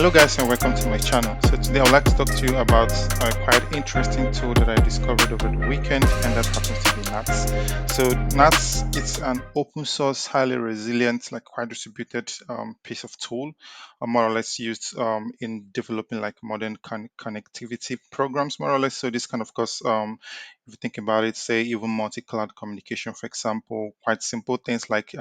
Hello guys and welcome to my channel. So today I would like to talk to you about a quite interesting tool that I discovered over the weekend, and that happens to be NATS. So NATS, it's an open source, highly resilient, like quite distributed piece of tool, more or less used in developing like modern connectivity programs, more or less. So this kind of course, if you think about it, say even multi-cloud communication, for example, quite simple things like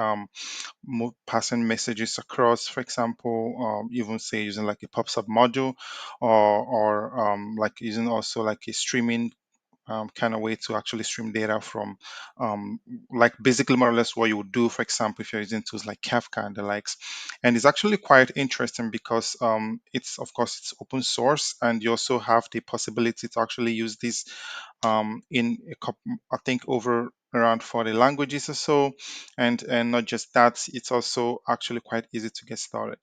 passing messages across, for example, even say using like a PubSub module, or like using also like a streaming kind of way to actually stream data from like basically more or less what you would do, for example, if you're using tools like Kafka and the likes. And it's actually quite interesting because it's of course it's open source, and you also have the possibility to actually use this in a couple, I think over around 40 languages or so. And not just that, it's also actually quite easy to get started.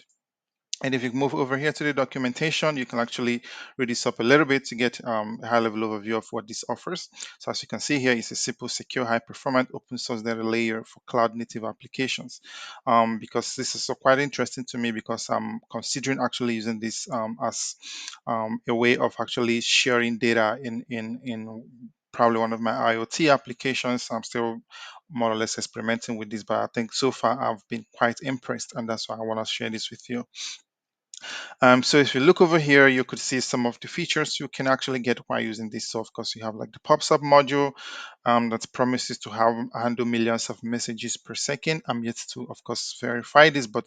And if you move over here to the documentation, you can actually read this up a little bit to get a high-level overview of what this offers. So as you can see here, it's a simple, secure, high-performance open source data layer for cloud-native applications. Because this is so quite interesting to me, because I'm considering actually using this as a way of actually sharing data in probably one of my IoT applications. I'm still more or less experimenting with this, but I think so far I've been quite impressed, and that's why I want to share this with you. So if you look over here, you could see some of the features you can actually get while using this. So of course, you have like the PubSub module that promises to handle millions of messages per second. I'm yet to, of course, verify this, but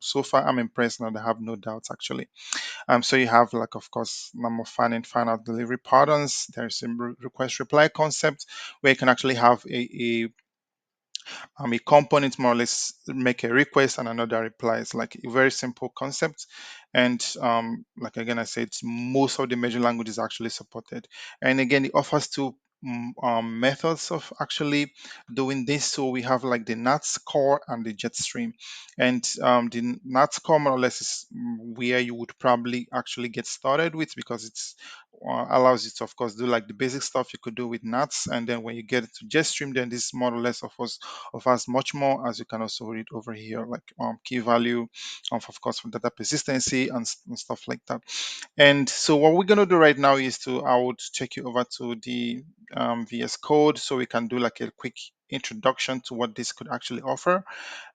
so far I'm impressed, and I have no doubts actually. So you have like, of course, number of fan and fan out delivery patterns. There's a request reply concept where you can actually have a component more or less make a request and another replies, like a very simple concept. And like again I said, most of the major languages are actually supported. And again, it offers two methods of actually doing this. So we have like the NATS core and the Jetstream. And the NATS core more or less is where you would probably actually get started with, because it's allows you to of course do like the basic stuff you could do with NATS. And then when you get to Jetstream, then this more or less offers much more, as you can also read over here, like key value of course for data persistency and stuff like that. And so what we're going to do right now is I would take you over to the VS Code, so we can do like a quick introduction to what this could actually offer.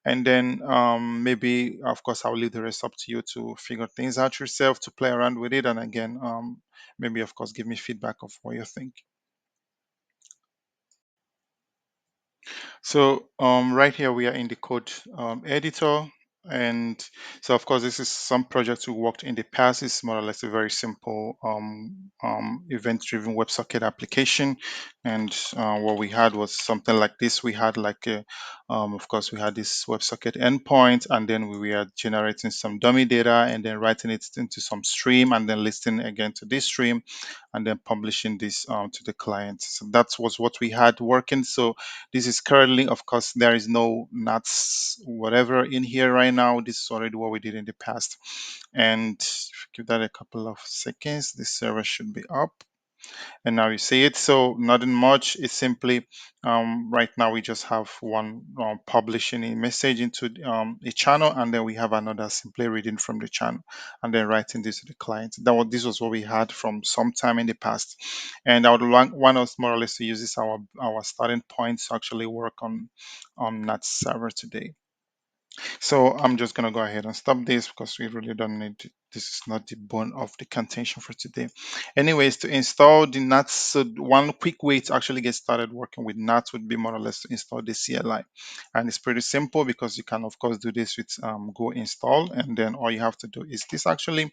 And then maybe of course I'll leave the rest up to you to figure things out yourself, to play around with it, and again maybe of course give me feedback of what you think. So right here we are in the code editor. And so of course this is some projects we worked in the past. It's more or less a very simple event-driven WebSocket application. And what we had was something like this. We had like of course we had this WebSocket endpoint, and then we were generating some dummy data and then writing it into some stream, and then listening again to this stream, and then publishing this to the client. So that was what we had working. So this is currently, of course, there is no nuts whatever in here right now. This is already what we did in the past. And if you give that a couple of seconds, the server should be up. And now you see it. So nothing much. It's simply right now we just have one publishing a message into a channel, and then we have another simply reading from the channel and then writing this to the client. This was what we had from some time in the past. And I would want us more or less to use this our starting point to actually work on that server today. So I'm just going to go ahead and stop this, because we really don't need this is not the bone of the contention for today. Anyways, to install the NATS, so one quick way to actually get started working with NATS would be more or less to install the CLI. And it's pretty simple, because you can of course do this with go install, and then all you have to do is this actually,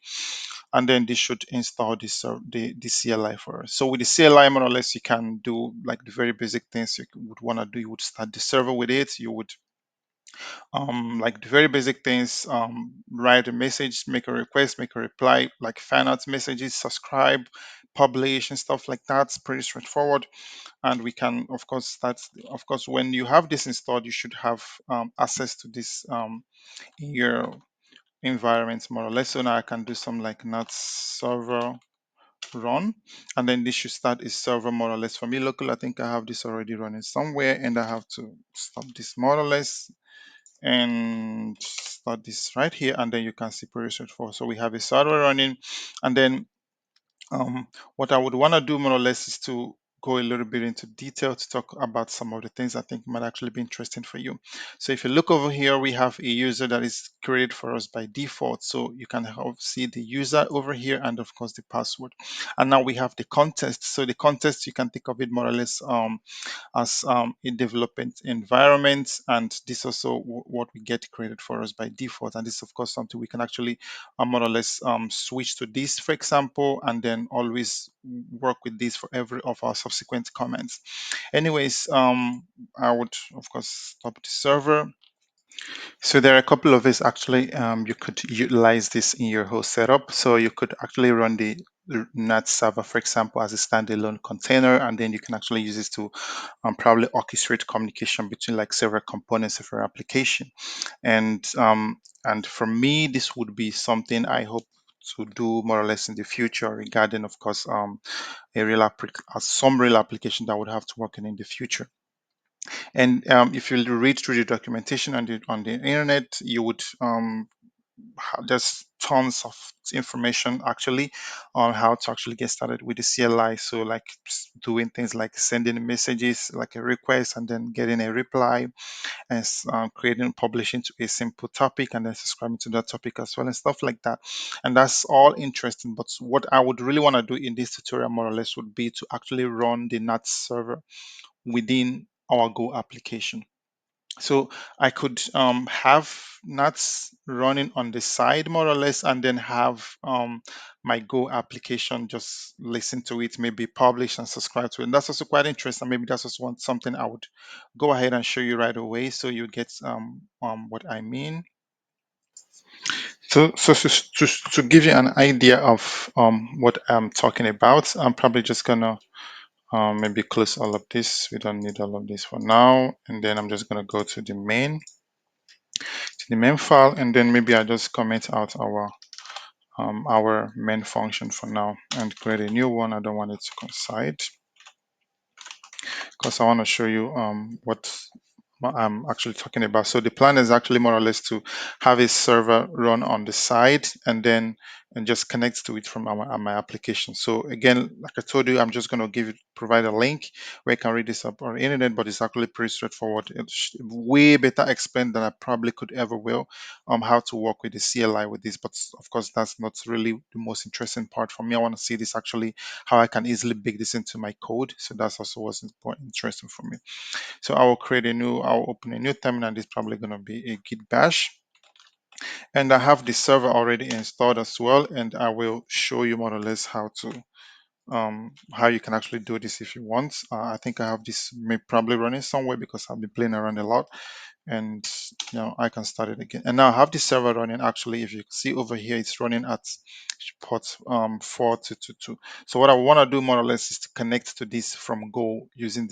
and then this should install the CLI for us. So with the CLI, more or less, you can do like the very basic things you would want to do. You would start the server with it. You would like the very basic things, write a message, make a request, make a reply, like fan out messages, subscribe, publish, and stuff like that. It's pretty straightforward. And we can of course start, of course when you have this installed, you should have access to this in your environment more or less. So now I can do some like NATS server run, and then this should start a server more or less for me local. I think I have this already running somewhere, and I have to stop this more or less. and start this right here, and then you can see pretty straightforward. So we have a server running, and then what I would want to do more or less is to go a little bit into detail to talk about some of the things I think might actually be interesting for you. So if you look over here, we have a user that is created for us by default. So you can see the user over here and of course the password. And now we have the context. So the context, you can think of it more or less as a development environment, and this also what we get created for us by default. And this is of course something we can actually more or less switch to this, for example, and then always work with this for every of our subsequent comments. Anyways, I would of course stop the server. So there are a couple of ways actually you could utilize this in your whole setup. So you could actually run the NATS server, for example, as a standalone container, and then you can actually use this to probably orchestrate communication between like several components of your application. And for me, this would be something I hope to do more or less in the future regarding, of course, some real application that would have to work in the future. And if you read through the documentation on the internet, you would there's tons of information actually on how to actually get started with the CLI. So like doing things like sending messages like a request and then getting a reply, and creating publishing to a simple topic and then subscribing to that topic as well and stuff like that. And that's all interesting. But what I would really want to do in this tutorial more or less would be to actually run the NATS server within our Go application. So I could have NATS running on the side more or less, and then have my Go application just listen to it, maybe publish and subscribe to it. And that's also quite interesting. Maybe that's also something I would go ahead and show you right away, so you get what I mean. So to give you an idea of what I'm talking about, I'm probably just gonna maybe close all of this. We don't need all of this for now, and then I'm just gonna go to the main file, and then maybe I just comment out our main function for now and create a new one. I don't want it to coincide because I want to show you what I'm actually talking about. So the plan is actually more or less to have a server run on the side, and just connect to it from my application. So again, like I told you, I'm just going to provide a link where you can read this up on the internet, but it's actually pretty straightforward. It's way better explained than I probably could ever will how to work with the CLI with this. But of course, that's not really the most interesting part for me. I want to see this actually how I can easily bake this into my code. So that's also what's important, interesting for me. So I'll open a new terminal, and it's probably going to be a git bash. And I have the server already installed as well. And I will show you more or less how you can actually do this if you want. I think I have this probably running somewhere because I've been playing around a lot, and I can start it again. And now I have the server running. Actually, if you see over here, it's running at port 4222. So what I want to do more or less is to connect to this from Go using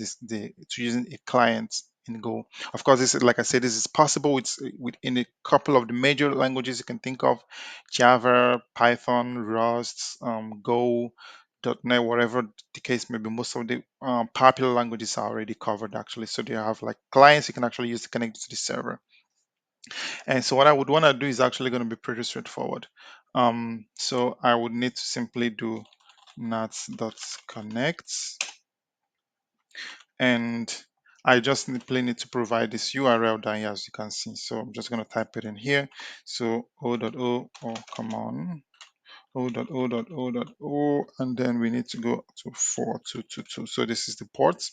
using a client in Go. Of course, this is, like I said, this is possible within a couple of the major languages you can think of: Java, Python, Rust, Go, .NET, whatever the case may be. Most of the popular languages are already covered actually. So they have like clients you can actually use to connect to the server. And so what I would want to do is actually going to be pretty straightforward. So I would need to simply do nats.connect, and I just simply need to provide this URL down here, as you can see. So I'm just going to type it in here. So o.o, oh, come on, o.o.o.o, and then we need to go to 4222. So this is the port.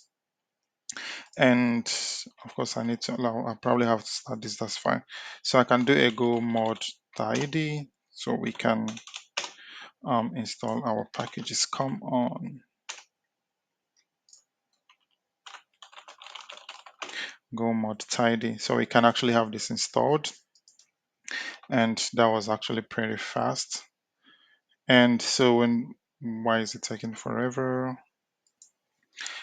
And of course, I probably have to start this, that's fine. So I can do a go mod tidy so we can install our packages. Come on, go mod tidy. So we can actually have this installed. And that was actually pretty fast. And so why is it taking forever?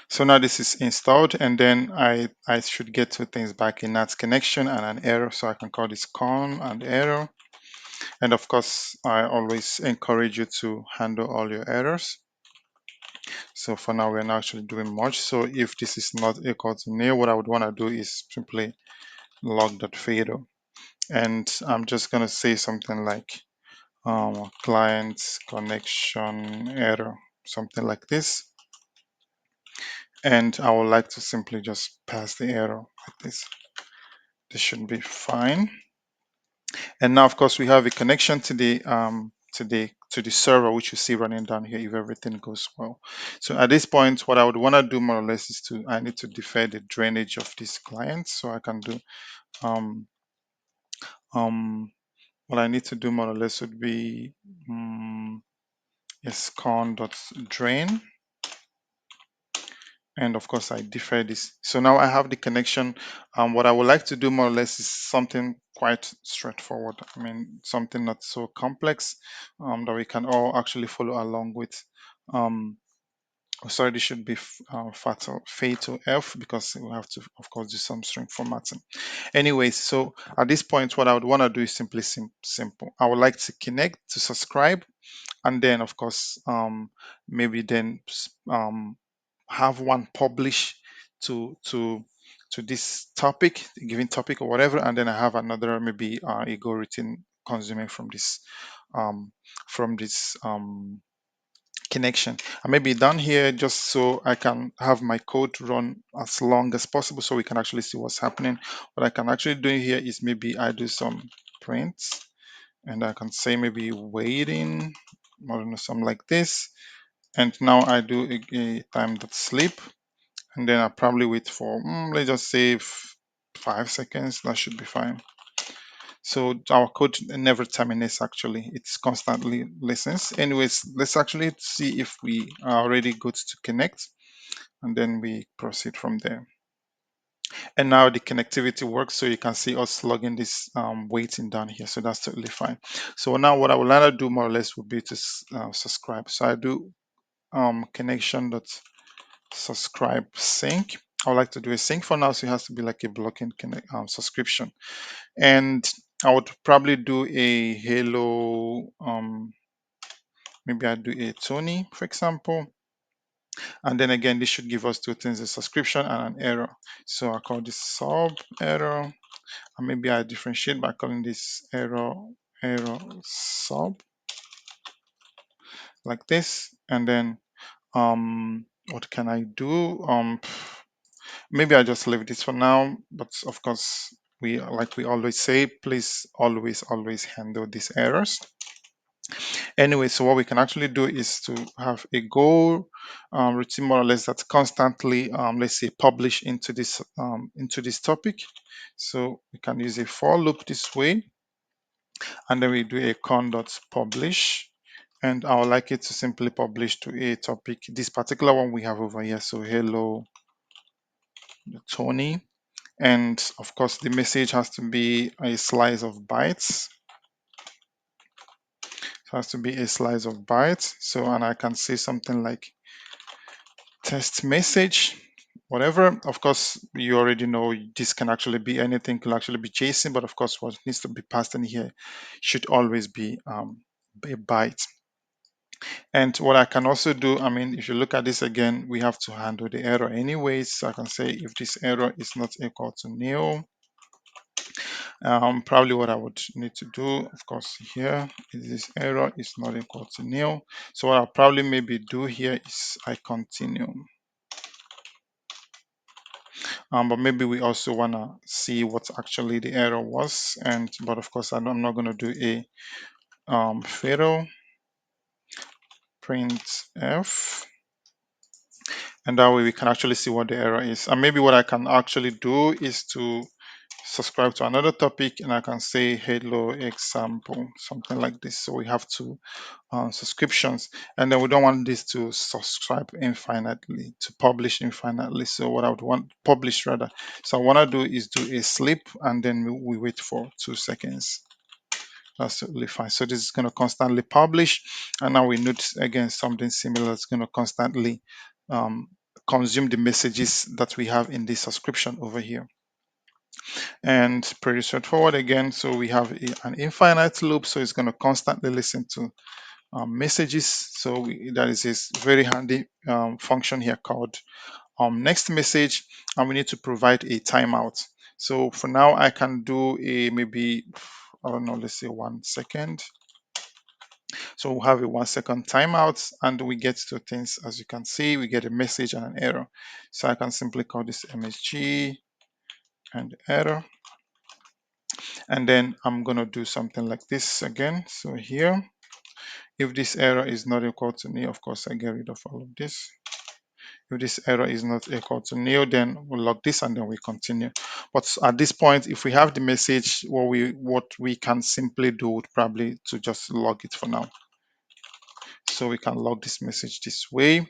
So now this is installed, and then I should get two things back: in NATS connection and an error. So I can call this con and error. And of course, I always encourage you to handle all your errors. So for now, we're not actually doing much. So if this is not equal to nil, what I would want to do is simply log.fatal. And I'm just going to say something like client connection error, something like this. And I would like to simply just pass the error like this. This should be fine. And now, of course, we have a connection to the server, which you see running down here if everything goes well. So at this point, what I would want to do more or less is I need to defer the drainage of this client. So I can do um, um, what I need to do more or less would be yes, con.drain. And of course, I defer this. So now I have the connection. What I would like to do more or less is something quite straightforward. I mean, something not so complex that we can all actually follow along with. Sorry, this should be fatal F because we have to, of course, do some string formatting. Anyways, so at this point, what I would want to do is simply simple. I would like to connect to subscribe, and then of course maybe then have one publish to to to this topic, given topic or whatever, and then I have another maybe a go written consuming um, from this connection. And maybe down here just so I can have my code run as long as possible so we can actually see what's happening. What I can actually do here is maybe I do some prints, and I can say maybe waiting, I don't know, something like this. And now I do a time.sleep, and then I probably wait for, let's just say 5 seconds. That should be fine. So our code never terminates actually. It's constantly listens. Anyways, let's actually see if we are already good to connect, and then we proceed from there. And now the connectivity works, so you can see us logging this waiting down here. So that's totally fine. So now what I would like to do more or less would be to subscribe. So I do connection dot subscribe sync. I would like to do a sync for now, so it has to be like a blocking subscription. And I would probably do a hello, maybe I do a Tony, for example. And then again, this should give us two things, a subscription and an error. So I call this sub error, and maybe I differentiate by calling this error sub like this. And then what can I do? Maybe I just leave this for now, but of course, we always say, please always handle these errors. Anyway, so what we can actually do is to have a goal routine more or less that's constantly, let's say, publish into this topic. So we can use a for loop this way, and then we do a con.publish. And I would like it to simply publish to a topic, this particular one we have over here. So hello, Tony. And of course, the message has to be a slice of bytes. It has to be a slice of bytes. So, and I can say something like test message, whatever. Of course, you already know this can actually be anything, can actually be JSON, but of course, what needs to be passed in here should always be a byte. And what I can also do, I mean, if you look at this again, we have to handle the error anyways. So I can say if this error is not equal to nil, probably what I would need to do, of course, here is this error is not equal to nil. So what I'll probably maybe do here is I continue. But maybe we also want to see what actually the error was. But of course, I'm not going to do a fatal print f. And that way we can actually see what the error is. And maybe what I can actually do is to subscribe to another topic, and I can say hello example, something like this. So we have two subscriptions, and then we don't want this to subscribe infinitely, to publish infinitely. So what I would want, publish rather. So what I want to do is do a sleep, and then we wait for 2 seconds. That's totally fine. So this is going to constantly publish, and now we note again something similar. It's going to constantly um, consume the messages that we have in this subscription over here. And pretty straightforward again. So we have an infinite loop, so it's going to constantly listen to messages. So that is this very handy function here called next message, and we need to provide a timeout. So for now, I can do a maybe, I don't know, let's say 1 second. So we'll have a 1 second timeout, and we get two things. As you can see, we get a message and an error. So I can simply call this MSG and error. And then I'm going to do something like this again. So here, if this error is not equal to nil, of course, I get rid of all of this. If this error is not equal to nil, then we'll log this and then we continue. But at this point, if we have the message, what we can simply do would probably to just log it for now. So we can log this message this way,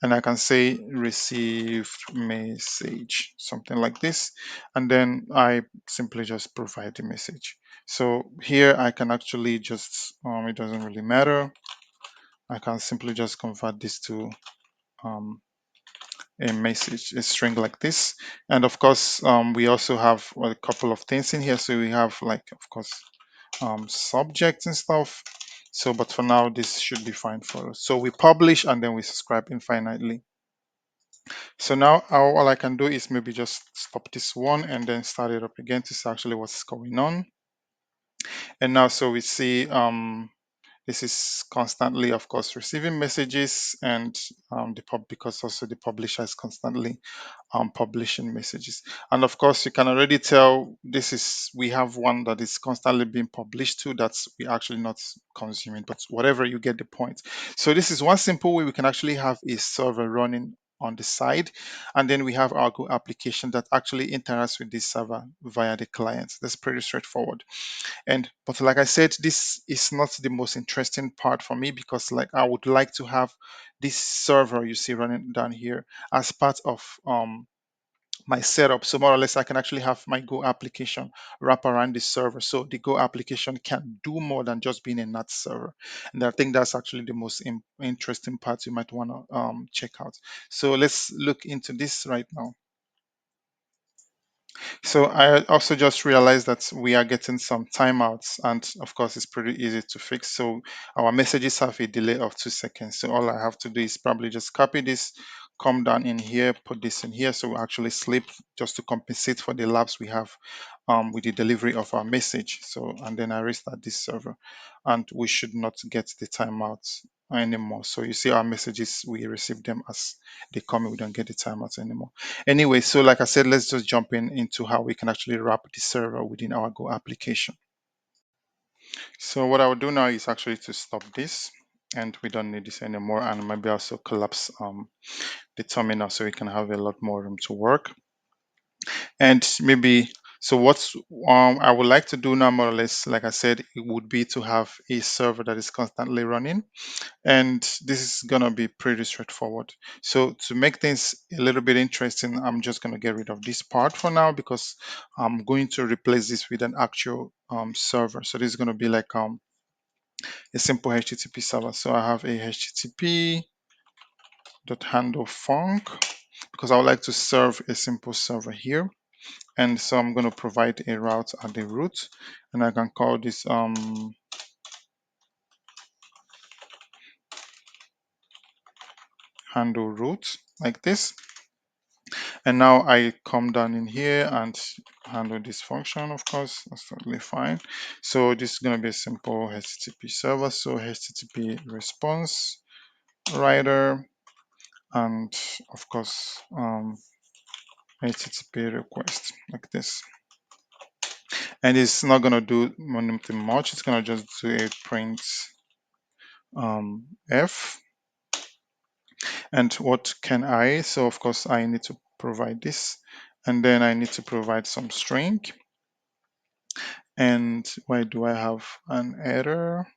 and I can say received message, something like this, and then I simply just provide the message. So here I can actually just, it doesn't really matter. I can simply just convert this to um, a message, a string like this. And of course, we also have a couple of things in here. So we have like, of course, subjects and stuff. So, but for now, this should be fine for us. So we publish and then we subscribe infinitely. So now all I can do is maybe just stop this one and then start it up again to see actually what's going on. And now, so we see this is constantly, of course, receiving messages, and because also the publisher is constantly publishing messages. And of course, you can already tell we have one that is constantly being published to, that's we actually not consuming, but whatever, you get the point. So this is one simple way we can actually have a server running on the side, and then we have our Go application that actually interacts with this server via the client. That's pretty straightforward. But like I said, this is not the most interesting part for me, because like I would like to have this server you see running down here as part of my setup. So more or less, I can actually have my Go application wrap around this server. So the Go application can do more than just being a NAT server. And I think that's actually the most interesting part you might want to check out. So let's look into this right now. So I also just realized that we are getting some timeouts, and of course it's pretty easy to fix. So our messages have a delay of 2 seconds. So all I have to do is probably just copy this, come down in here, put this in here. So we actually sleep just to compensate for the lapse we have with the delivery of our message. So, and then I restart this server, and we should not get the timeouts anymore. So you see our messages, we receive them as they come in, we don't get the timeouts anymore. Anyway, so like I said, let's just jump into how we can actually wrap the server within our Go application. So what I will do now is actually to stop this, and we don't need this anymore, and maybe also collapse the terminal so we can have a lot more room to work. And maybe, so what I would like to do now, more or less, like I said, it would be to have a server that is constantly running. And this is going to be pretty straightforward. So to make things a little bit interesting, I'm just going to get rid of this part for now, because I'm going to replace this with an actual server. So this is going to be like a simple HTTP server. So I have a http.handle func, because I would like to serve a simple server here. And so I'm going to provide a route at the root, and I can call this handle root like this. And now I come down in here and handle this function, of course, that's totally fine. So this is going to be a simple HTTP server. So HTTP response writer, and of course, HTTP request like this. And it's not going to do anything much. It's going to just do a print F. And what can I? So of course, I need to provide this, and then I need to provide some string. And why do I have an error?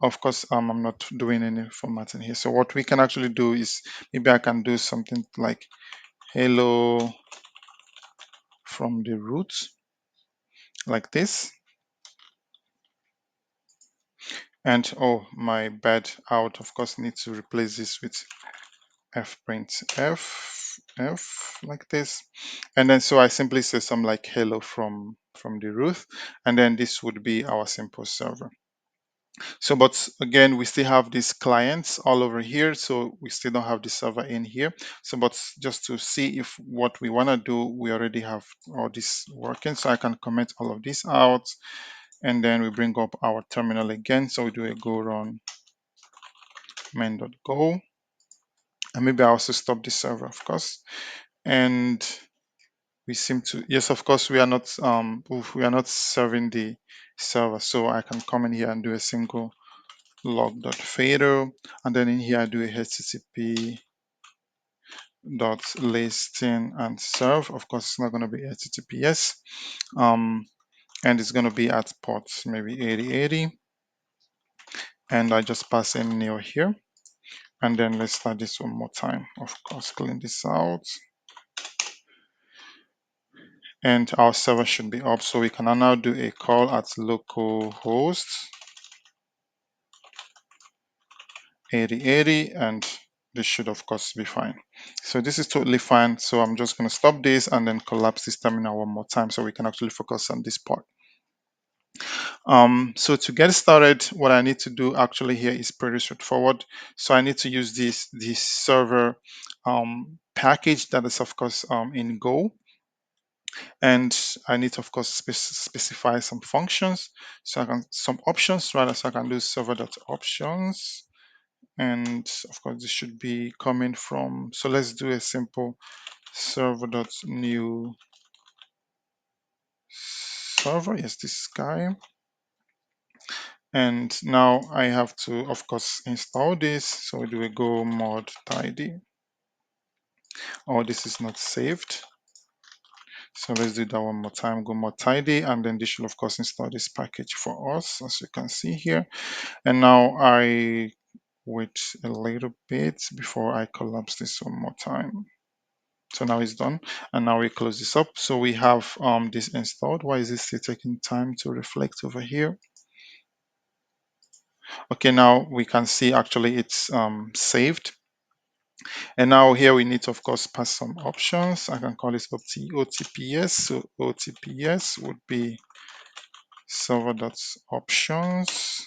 Of course, I'm not doing any formatting here. So what we can actually do is, maybe I can do something like hello from the root, like this. And oh, my bad, I would of course need to replace this with fprint f like this. And then so I simply say something like hello from the root, and then this would be our simple server. So, but again, we still have these clients all over here. So we still don't have the server in here. So, but just to see if what we want to do, we already have all this working. So I can comment all of this out, and then we bring up our terminal again. So we do a go run main.go, and maybe I also stop the server, of course. And we seem to, yes, of course, we are not serving the server. So I can come in here and do a single log.fader, and then in here I do a http dot listing and serve. Of course, it's not going to be https, and it's going to be at port maybe 8080, and I just pass in new here, and then let's start this one more time. Of course, clean this out, and our server should be up, so we can now do a call at localhost 8080, and this should of course be fine. So this is totally fine. So I'm just going to stop this and then collapse this terminal one more time so we can actually focus on this part. So to get started, what I need to do actually here is pretty straightforward. So I need to use this server package that is of course in Go, and I need to of course specify some functions. So I can some options rather. So I can do server.options, and of course this should be coming from, so let's do a simple server.new server. Yes, this guy. And now I have to of course install this, so we do a go mod tidy. Oh, this is not saved, so let's do that one more time. Go mod tidy, and then this should of course install this package for us, as you can see here. And now I wait a little bit before I collapse this one more time. So now it's done, and now we close this up. So we have this installed. Why is it still taking time to reflect over here? Okay, now we can see actually it's saved. And now here we need to of course pass some options. I can call this OTPS. So OTPS would be server.options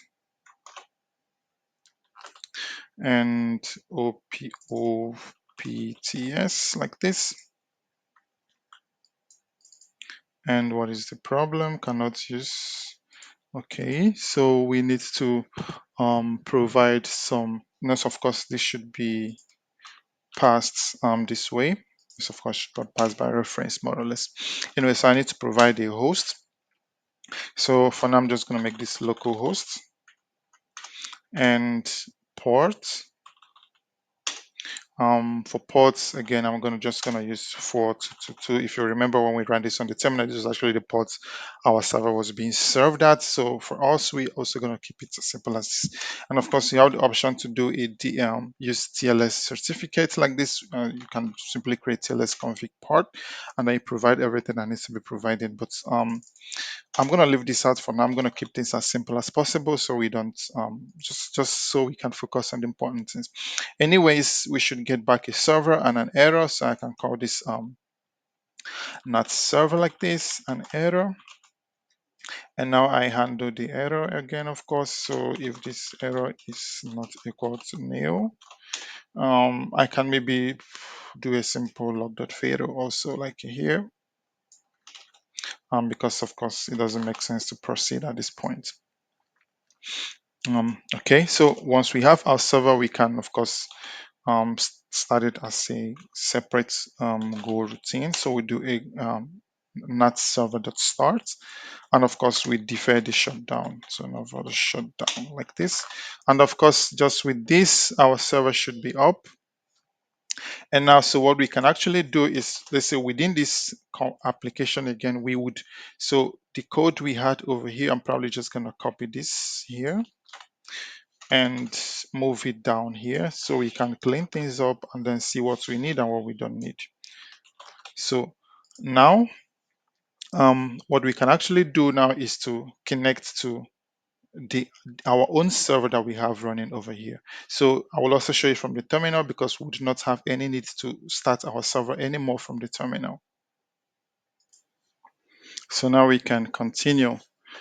and OPTS like this. And what is the problem? Cannot use. Okay, so we need to provide some, yes, of course, this should be passed this way. This, of course, should be passed by reference, more or less. Anyway, so I need to provide a host. So for now, I'm just going to make this local host and port. For ports, again, I'm just gonna use 422. If you remember when we ran this on the terminal, this is actually the ports our server was being served at. So for us, we also gonna keep it as simple as this. And of course, you have the option to do use TLS certificate like this. You can simply create TLS config port, and then you provide everything that needs to be provided. But I'm gonna leave this out for now. I'm gonna keep things as simple as possible so we don't just so we can focus on the important things. Anyways, we should get back a server and an error. So I can call this NATS server like this, an error. And now I handle the error again, of course. So if this error is not equal to nil, I can maybe do a simple log.fader also like here, because of course it doesn't make sense to proceed at this point. Okay, so once we have our server, we can of course start it as a separate Go routine. So we do a NAT server.start, and of course we defer the shutdown. So now for the shutdown like this, and of course just with this, our server should be up. And now, so what we can actually do is, let's say within this application again, we would, so the code we had over here, I'm probably just gonna copy this here and move it down here so we can clean things up and then see what we need and what we don't need. So now what we can actually do now is to connect to the our own server that we have running over here. So I will also show you from the terminal because we do not have any need to start our server anymore from the terminal. So now we can continue.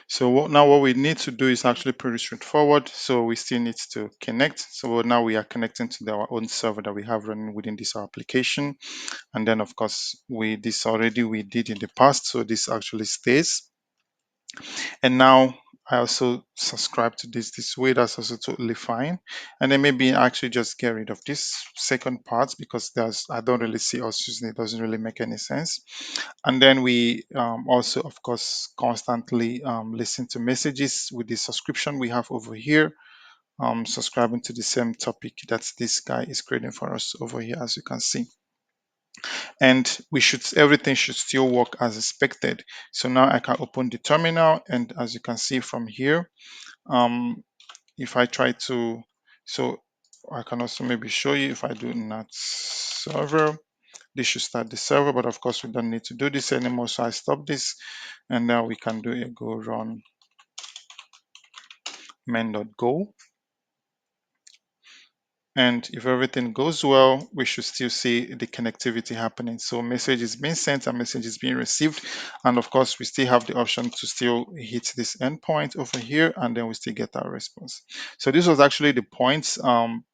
So now what we need to do is actually pretty straightforward. So we still need to connect. So now we are connecting to our own server that we have running within this application. And then of course, this already we did in the past. So this actually stays. And now I also subscribe to this way. That's also totally fine. And then maybe actually just get rid of this second part because I don't really see us using it. It doesn't really make any sense. And then we also, of course, constantly listen to messages with the subscription we have over here. Subscribing to the same topic that this guy is creating for us over here, as you can see. And everything should still work as expected. So now I can open the terminal, and as you can see from here, if I try to, so I can also maybe show you if I do NATS server, this should start the server, but of course we don't need to do this anymore. So I stop this, and now we can do a go run main.go. And if everything goes well, we should still see the connectivity happening. So message is being sent and message is being received. And of course, we still have the option to still hit this endpoint over here, and then we still get our response. So this was actually the points.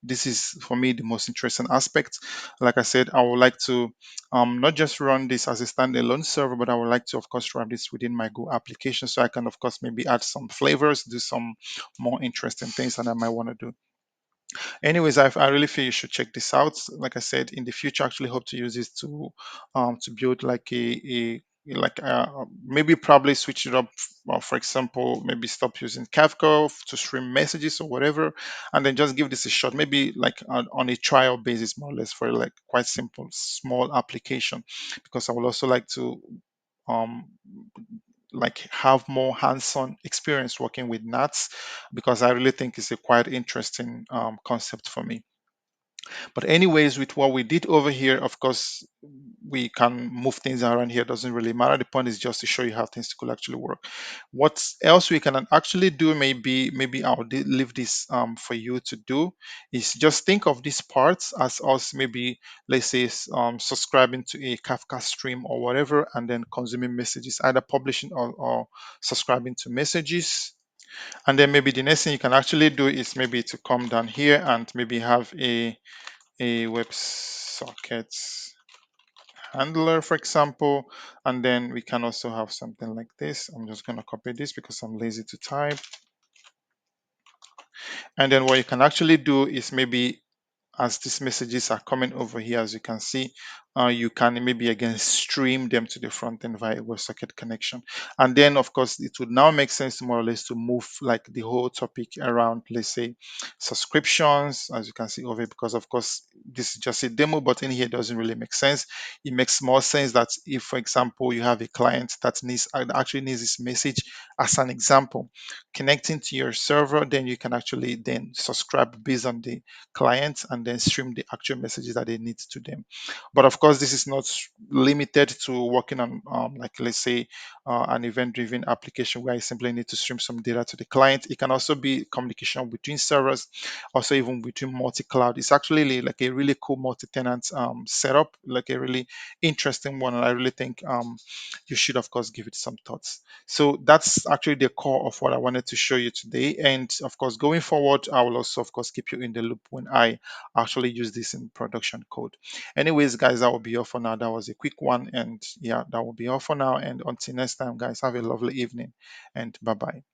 This is for me the most interesting aspect. Like I said, I would like to not just run this as a standalone server, but I would like to, of course, run this within my Go application. So I can, of course, maybe add some flavors, do some more interesting things that I might want to do. Anyways, I really feel you should check this out. Like I said, in the future, I actually hope to use this to build like maybe probably switch it up. For example, maybe stop using Kafka to stream messages or whatever, and then just give this a shot. Maybe like on a trial basis, more or less, for like quite simple small application, because I would also like to um, like have more hands-on experience working with NATS, because I really think it's a quite interesting concept for me. But anyways, with what we did over here, of course, we can move things around here. Doesn't really matter. The point is just to show you how things could actually work. What else we can actually do, maybe I'll leave this for you to do, is just think of these parts as us maybe, let's say, subscribing to a Kafka stream or whatever, and then consuming messages, either publishing or subscribing to messages. And then maybe the next thing you can actually do is maybe to come down here and maybe have a WebSocket handler, for example, and then we can also have something like this. I'm just going to copy this because I'm lazy to type. And then what you can actually do is maybe, as these messages are coming over here, as you can see, you can maybe again stream them to the front end via WebSocket connection. And then, of course, it would now make sense more or less to move like the whole topic around, let's say, subscriptions, as you can see over here, because of course, this is just a demo, but in here it doesn't really make sense. It makes more sense that if, for example, you have a client that actually needs this message as an example, connecting to your server, then you can actually then subscribe based on the clients and then stream the actual messages that they need to them. But of course, this is not limited to working on like, let's say, an event-driven application where I simply need to stream some data to the client. It can also be communication between servers, also even between multi-cloud. It's actually like a really cool multi-tenant setup, like a really interesting one, and I really think you should, of course, give it some thoughts. So that's actually the core of what I wanted to show you today. And of course, going forward, I will also, of course, keep you in the loop when I actually use this in production code. Anyways, guys, that will be all for now. That was a quick one. And yeah, that will be all for now. And until next time, guys, have a lovely evening and bye bye.